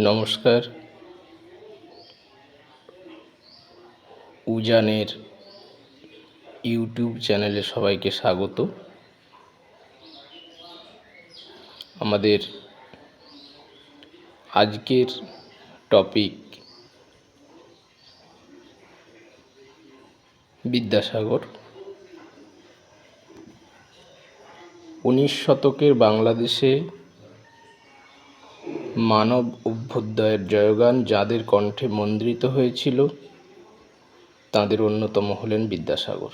নমস্কার। উজানের ইউটিউব চ্যানেলে সবাইকে স্বাগত। আমাদের আজকের টপিক বিদ্যাসাগর। 19 শতকের বাংলাদেশে মানব অভ্যুদয়ের জয়গান যাদের কণ্ঠে মন্দ্রিত হয়েছিল তাদের অন্যতম হলেন বিদ্যাসাগর।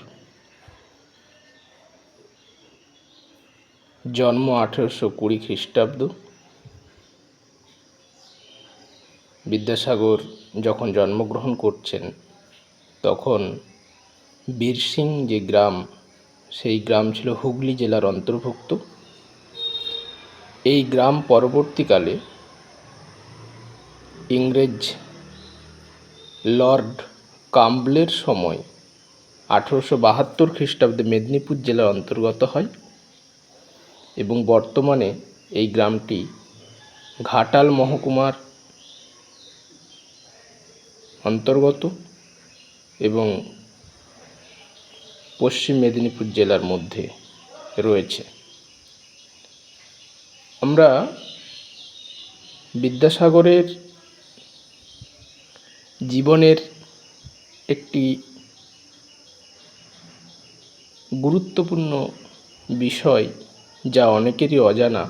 জন্ম 1820 খ্রিস্টাব্দ। বিদ্যাসাগর যখন জন্মগ্রহণ করছেন তখন বীরসিং যে গ্রাম, সেই গ্রাম ছিল হুগলি জেলার অন্তর্ভুক্ত। এই গ্রাম পরবর্তীকালে ইংরেজ লর্ড কাম্বলের সময় 1872 খ্রিস্টাব্দে মেদিনীপুর জেলার অন্তর্গত হয় এবং বর্তমানে এই গ্রামটি ঘাটাল মহকুমার অন্তর্গত এবং পশ্চিম মেদিনীপুর জেলার মধ্যে রয়েছে। আমরা বিদ্যাসাগরের জীবনের একটি গুরুত্বপূর্ণ বিষয় যা অনেকেরই অজানা,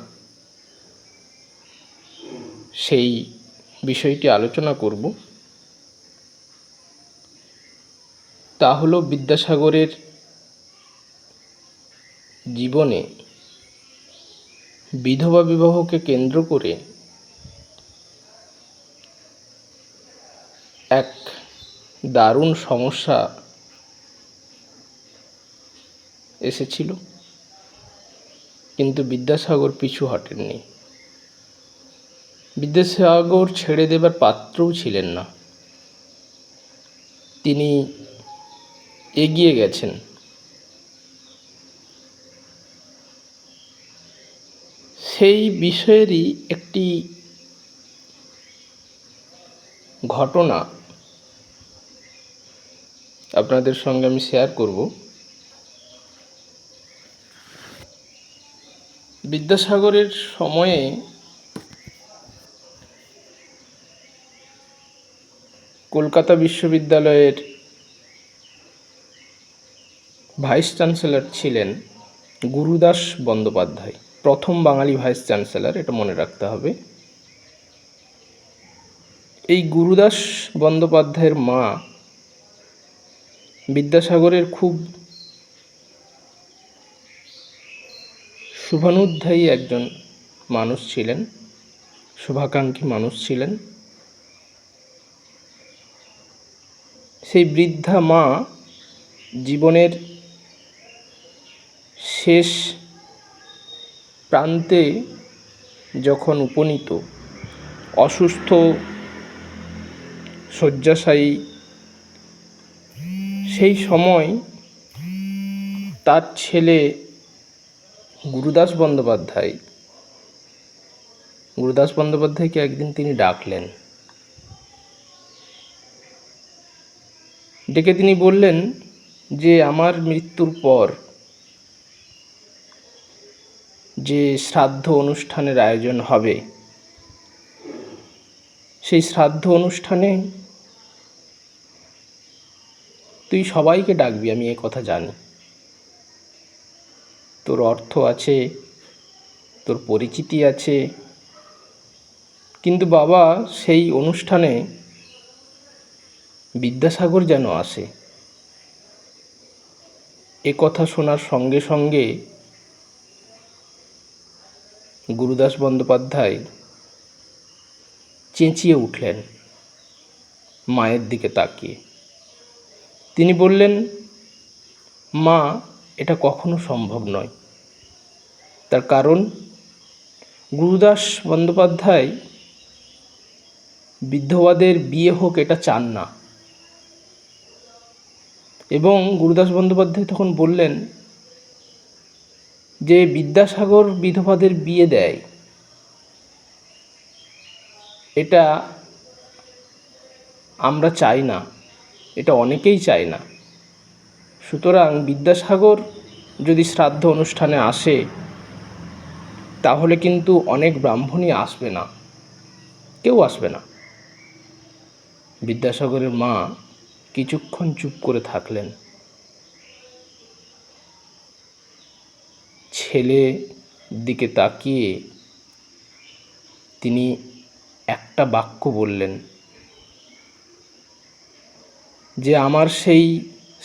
সেই বিষয়টি আলোচনা করব। তা হলো বিদ্যাসাগরের জীবনে বিধবা বিবাহকে কেন্দ্র করে এক দারুণ সমস্যা এসেছিল, কিন্তু বিদ্যাসাগর পিছু হটেননি। বিদ্যাসাগর ছেড়ে দেবার পাত্রও ছিলেন না, তিনি এগিয়ে গেছেন। সেই বিষয়েরই একটি ঘটনা আপনাদের সঙ্গে আমি শেয়ার করব। বিদ্যাসাগরের সময়ে কলকাতা বিশ্ববিদ্যালয়ের ভাইস চ্যান্সেলর ছিলেন গুরুদাস বন্দ্যোপাধ্যায়, প্রথম বাঙালি ভাইস চ্যান্সেলর, এটা মনে রাখতে হবে। এই গুরুদাস বন্দ্যোপাধ্যায়ের মা বিদ্যাসাগরের খুব শুভানুধ্যায়ী একজন মানুষ ছিলেন, শুভাকাঙ্ক্ষী মানুষ ছিলেন। সেই বৃদ্ধা মা জীবনের শেষ প্রান্তে যখন উপনীত, অসুস্থ, শয্যাশায়ী, সেই সময় তার ছেলে গুরুদাস বন্দ্যোপাধ্যায়কে একদিন তিনি ডাকলেন। ডেকে তিনি বললেন যে আমার মৃত্যুর পর যে শ্রাদ্ধ অনুষ্ঠানের আয়োজন হবে, সেই শ্রাদ্ধ অনুষ্ঠানে তুই সবাইকে ডাকবি, আমি এ কথা জানি। তোর অর্থ আছে, তোর পরিচিতি আছে, কিন্তু বাবা সেই অনুষ্ঠানে বিদ্যাসাগর যেন আসে। এ কথা শোনার সঙ্গে সঙ্গে গুরুদাস বন্দ্যোপাধ্যায় চেঁচিয়ে উঠলেন মায়ের দিকে তাকিয়ে। তিনি বললেন, মা, এটা কখনো সম্ভব নয়। তার কারণ, গুরুদাস বন্দ্যোপাধ্যায় বিধবাদের বিয়ে হোক এটা চান না। এবং গুরুদাস বন্দ্যোপাধ্যায় তখন বললেন যে বিদ্যাসাগর বিধবাদের বিয়ে দেয়, এটা আমরা চাই না, এটা অনেকেই চায় না। সুতরাং বিদ্যাসাগর যদি শ্রাদ্ধ অনুষ্ঠানে আসে তাহলে কিন্তু অনেক ব্রাহ্মণই আসবে না, কেউ আসবে না। বিদ্যাসাগরের মা কিছুক্ষণ চুপ করে থাকলেন। ছেলে দিকে তাকিয়ে তিনি একটা বাক্য বললেন যে আমার সেই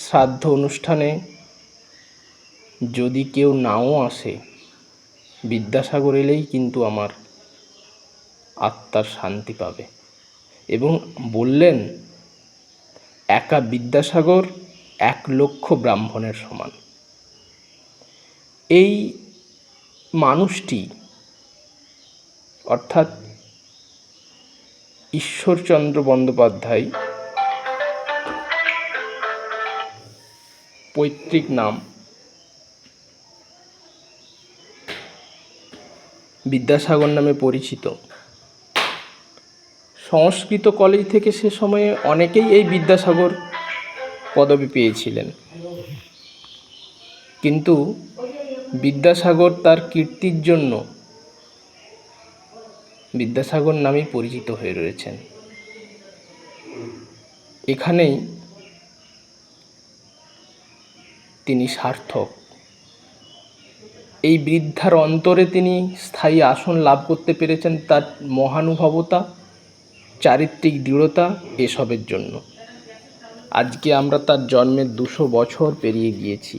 শ্রাদ্ধ অনুষ্ঠানে যদি কেউ নাও আসে, বিদ্যাসাগর এলেই কিন্তু আমার আত্মার শান্তি পাবে। এবং বললেন একা বিদ্যাসাগর 1,00,000 ব্রাহ্মণের সমান। এই মানুষটি অর্থাৎ ঈশ্বরচন্দ্র বন্দ্যোপাধ্যায়, পৈতৃক নাম বিদ্যাসাগর নামে পরিচিত। সংস্কৃত কলেজ থেকে সে সময়ে অনেকেই এই বিদ্যাসাগর পদবি পেয়েছিলেন, কিন্তু বিদ্যাসাগর তার কীর্তির জন্য বিদ্যাসাগর নামেই পরিচিত হয়ে রয়েছেন। এখানেই তিনি সার্থক। এই বৃদ্ধার অন্তরে তিনি স্থায়ী আসন লাভ করতে পেরেছেন তার মহানুভবতা, চারিত্রিক দৃঢ়তা এসবের জন্য। আজকে আমরা তার জন্মের 200 বছর পেরিয়ে গিয়েছি।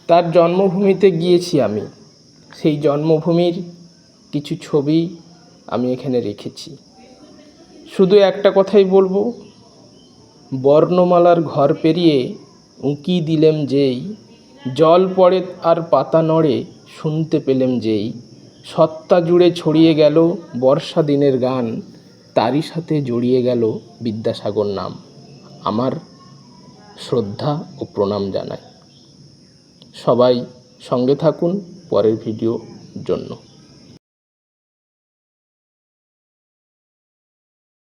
তার জন্মভূমিতে গিয়েছি আমি, সেই জন্মভূমির কিছু ছবি আমি এখানে রেখেছি। শুধু একটা কথাই বলবো, বর্ণমালার ঘর পেরিয়ে উঁকি দিলেম যেই, জল পড়ে আর পাতা নড়ে শুনতে পেলেম যেই, সত্তা জুড়ে ছড়িয়ে গেল বর্ষা দিনের গান, তারই সাথে জড়িয়ে গেল বিদ্যাসাগর নাম। আমার শ্রদ্ধা ও প্রণাম জানাই। সবাই সঙ্গে থাকুন পরের ভিডিওর জন্য।